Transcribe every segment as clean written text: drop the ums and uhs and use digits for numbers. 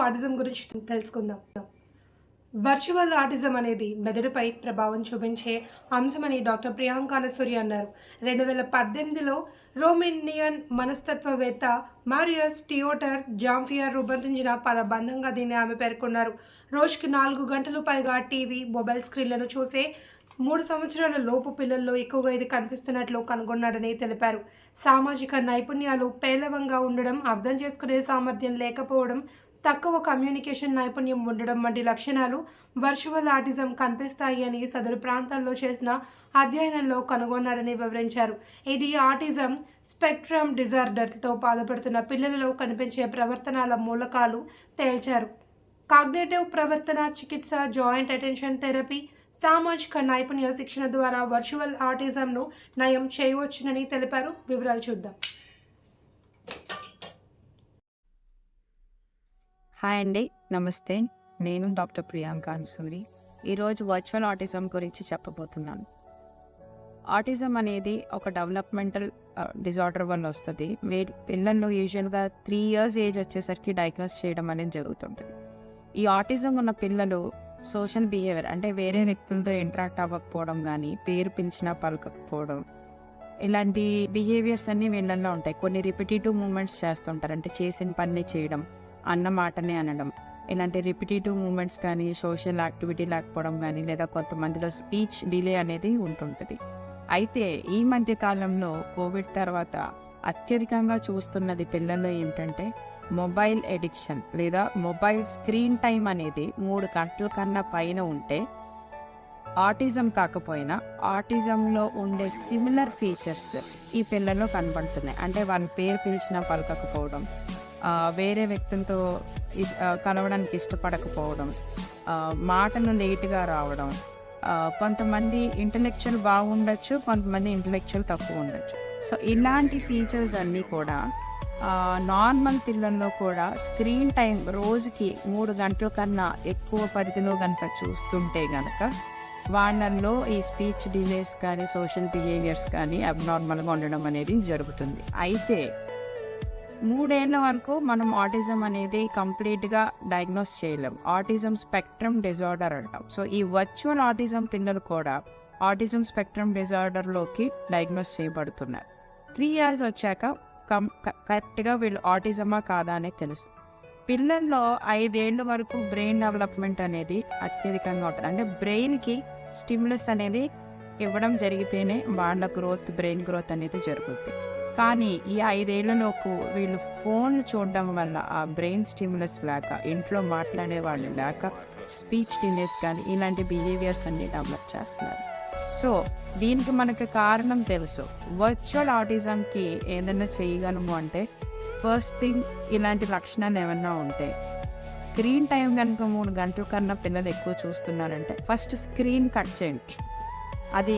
Autism గురించి తెలుసుకుందాం. Virtual autism అనేది మెదడుపై ప్రభావం చూపించే అంశమని డాక్టర్ ప్రియాంక నసూరి అన్నారు. 2018లో రోమేనియన్ మనస్తత్వవేత్త మారియస్ టియోటర్ జాంఫియర్ రూపొందించిన పదబంధంగా దీన్ని ఆమె పేర్కొన్నారు. రోజుకి 4 గంటలు పైగా టీవీ, మొబైల్ స్క్రీన్లను చూసే 3 సంవత్సరాల లోపు పిల్లల్లో ఎక్కువగా ఇది కనిపిస్తున్నట్లు కనుగొన్నాడని తెలిపారు. సామాజిక నైపుణ్యాలు పేలవంగా ఉండడం, అర్థం చేసుకునే సామర్థ్యం లేకపోవడం, తక్కువ కమ్యూనికేషన్ నైపుణ్యం ఉండడం వంటి లక్షణాలు వర్చువల్ ఆటిజం కనిపిస్తాయి అని సదరు ప్రాంతాల్లో చేసిన అధ్యయనంలో కనుగొన్నాడని వివరించారు. ఇది ఆటిజం స్పెక్ట్రమ్ డిజార్డర్తో బాధపడుతున్న పిల్లలలో కనిపించే ప్రవర్తనల మూలకాలు తేల్చారు. కాగ్నేటివ్ ప్రవర్తన చికిత్స, జాయింట్ అటెన్షన్ థెరపీ, సామాజిక నైపుణ్య శిక్షణ ద్వారా వర్చువల్ ఆటిజంను నయం చేయవచ్చునని తెలిపారు. వివరాలు చూద్దాం. హాయ్ అండి, నమస్తే. నేను డాక్టర్ ప్రియాంక నసూరి. ఈరోజు వర్చువల్ ఆటిజం గురించి చెప్పబోతున్నాను. ఆటిజం అనేది ఒక డెవలప్మెంటల్ డిజార్డర్ వల్ల వస్తుంది. పిల్లల్లో యూజువల్గా 3 years ఏజ్ వచ్చేసరికి డయాగ్నోస్ చేయడం అనేది జరుగుతుంటుంది. ఈ ఆటిజం ఉన్న పిల్లలు సోషల్ బిహేవియర్ అంటే వేరే వ్యక్తులతో ఇంటరాక్ట్ అవ్వకపోవడం, కానీ పేరు పిలిచినా పలకకపోవడం, ఇలాంటి బిహేవియర్స్ అన్నీ వీళ్ళల్లో ఉంటాయి. కొన్ని రిపిటేటివ్ మూమెంట్స్ చేస్తుంటారు, అంటే చేసిన పని చేయడం, అన్న మాటనే అనడం, ఇలాంటి రిపిటేటివ్ మూమెంట్స్ కానీ, సోషల్ యాక్టివిటీ లేకపోవడం కానీ, లేదా కొంతమందిలో స్పీచ్ డిలే అనేది ఉంటుంటుంది. అయితే ఈ మధ్య కాలంలో కోవిడ్ తర్వాత అత్యధికంగా చూస్తున్నది పిల్లల్లో ఏంటంటే మొబైల్ ఎడిక్షన్, లేదా మొబైల్ స్క్రీన్ టైం అనేది 3 గంటల కన్నా పైన ఉంటే ఆటిజం కాకపోయినా ఆటిజంలో ఉండే సిమిలర్ ఫీచర్స్ ఈ పిల్లల్లో కనబడుతున్నాయి. అంటే వాళ్ళ పేరు పిలిచినా పలకకపోవడం, వేరే వ్యక్తులతో కలవడానికి ఇష్టపడకపోవడం, మాటలు లేటుగా రావడం, కొంతమంది ఇంటలెక్చువల్ బాగుండొచ్చు, కొంతమంది ఇంటలెక్చువల్ తక్కువ ఉండొచ్చు. సో ఇలాంటి ఫీచర్స్ అన్నీ కూడా నార్మల్ పిల్లల్లో కూడా స్క్రీన్ టైం రోజుకి 3 గంటల కన్నా ఎక్కువ పరిధిలో కనుక చూస్తుంటే కనుక వాళ్ళల్లో ఈ స్పీచ్ డిలేస్ కానీ, సోషల్ బిహేవియర్స్ కానీ అబ్నార్మల్గా ఉండడం అనేది జరుగుతుంది. అయితే 3 ఏళ్ల వరకు మనం ఆటిజం అనేది కంప్లీట్గా డయాగ్నోస్ చేయలేం. ఆటిజం స్పెక్ట్రమ్ డిజార్డర్ అంటాం. సో ఈ వర్చువల్ ఆటిజం పిల్లలు కూడా ఆటిజం స్పెక్ట్రమ్ డిజార్డర్లోకి డయాగ్నోస్ చేయబడుతున్నారు. 3 years వచ్చాక కరెక్ట్గా వీళ్ళు ఆటిజమా కాదా అనేది తెలుసు. పిల్లల్లో 5 ఏళ్ళ వరకు బ్రెయిన్ డెవలప్మెంట్ అనేది అత్యధికంగా ఉంటుంది. అంటే బ్రెయిన్కి స్టిమ్యులస్ అనేది ఇవ్వడం జరిగితేనే వాళ్ళ బ్రెయిన్ గ్రోత్ అనేది జరుగుతుంది. కానీ ఈ 5 ఏళ్లలోపు వీళ్ళు ఫోన్లు చూడడం వల్ల ఆ బ్రెయిన్ స్టిమ్యులస్ లేక, ఇంట్లో మాట్లాడే వాళ్ళు లేక, స్పీచ్ డిలేస్ కానీ ఇలాంటి బిహేవియర్స్ అన్ని డెవలప్ చేస్తున్నారు. సో దీనికి మనకు కారణం తెలుసు. వర్చువల్ ఆటిజంకి ఏదైనా చేయగలము అంటే ఫస్ట్ థింగ్, ఇలాంటి లక్షణాలు ఏమన్నా ఉంటే స్క్రీన్ టైం కనుక 3 గంటల కన్నా పిల్లలు ఎక్కువ చూస్తున్నారంటే ఫస్ట్ స్క్రీన్ కట్ చేయండి. అది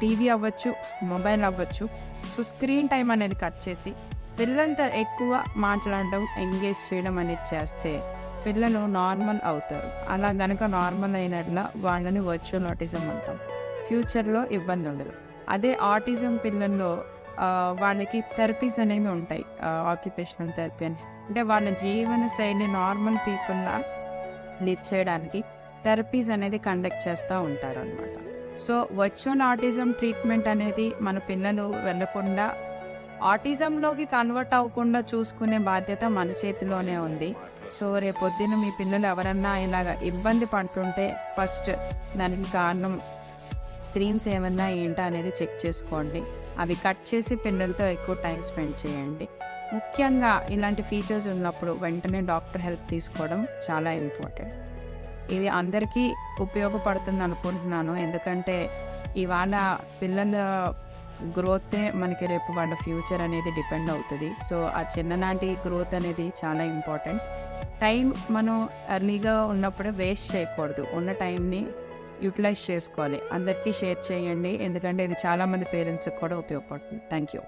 టీవీ అవ్వచ్చు, మొబైల్ అవ్వచ్చు. సో స్క్రీన్ టైం అనేది కట్ చేసి పిల్లలతో ఎక్కువ మాట్లాడడం, ఎంగేజ్ చేయడం అనేది చేస్తే పిల్లలు నార్మల్ అవుతారు. అలా కనుక నార్మల్ అయినట్ల వాళ్ళని వర్చువల్ ఆటిజం అంటాం. ఫ్యూచర్లో ఇబ్బంది ఉండదు. అదే ఆటిజం పిల్లల్లో వాళ్ళకి థెరపీస్ అనేవి ఉంటాయి. ఆక్యుపేషనల్ థెరపీ అని, అంటే వాళ్ళ జీవన శైలి నార్మల్ పీపుల్లా లివ్ చేయడానికి థెరపీస్ అనేది కండక్ట్ చేస్తూ ఉంటారు అనమాట. సో వర్చువల్ ఆటిజం ట్రీట్మెంట్ అనేది మన పిల్లలు వెళ్ళకుండా ఆటిజంలోకి కన్వర్ట్ అవ్వకుండా చూసుకునే బాధ్యత మన చేతిలోనే ఉంది. సో రేపొద్దున మీ పిల్లలు ఎవరన్నా ఇలాగ ఇబ్బంది పడుతుంటే ఫస్ట్ దానికి కారణం స్క్రీన్స్ ఏమన్నా ఏంటా అనేది చెక్ చేసుకోండి. అవి కట్ చేసి పిల్లలతో ఎక్కువ టైం స్పెండ్ చేయండి. ముఖ్యంగా ఇలాంటి ఫీచర్స్ ఉన్నప్పుడు వెంటనే డాక్టర్ హెల్ప్ తీసుకోవడం చాలా ఇంపార్టెంట్. ఇది అందరికీ ఉపయోగపడుతుంది అనుకుంటున్నాను. ఎందుకంటే ఇవాళ పిల్లల గ్రోతే మనకి రేపు వాళ్ళ ఫ్యూచర్ అనేది డిపెండ్ అవుతుంది. సో ఆ చిన్ననాటి గ్రోత్ అనేది చాలా ఇంపార్టెంట్. టైం మనం ఎర్లీగా ఉన్నప్పుడే వేస్ట్ చేయకూడదు. ఉన్న టైంని యూటిలైజ్ చేసుకోవాలి. అందరికీ షేర్ చేయండి, ఎందుకంటే ఇది చాలామంది పేరెంట్స్కి కూడా ఉపయోగపడుతుంది. Thank you.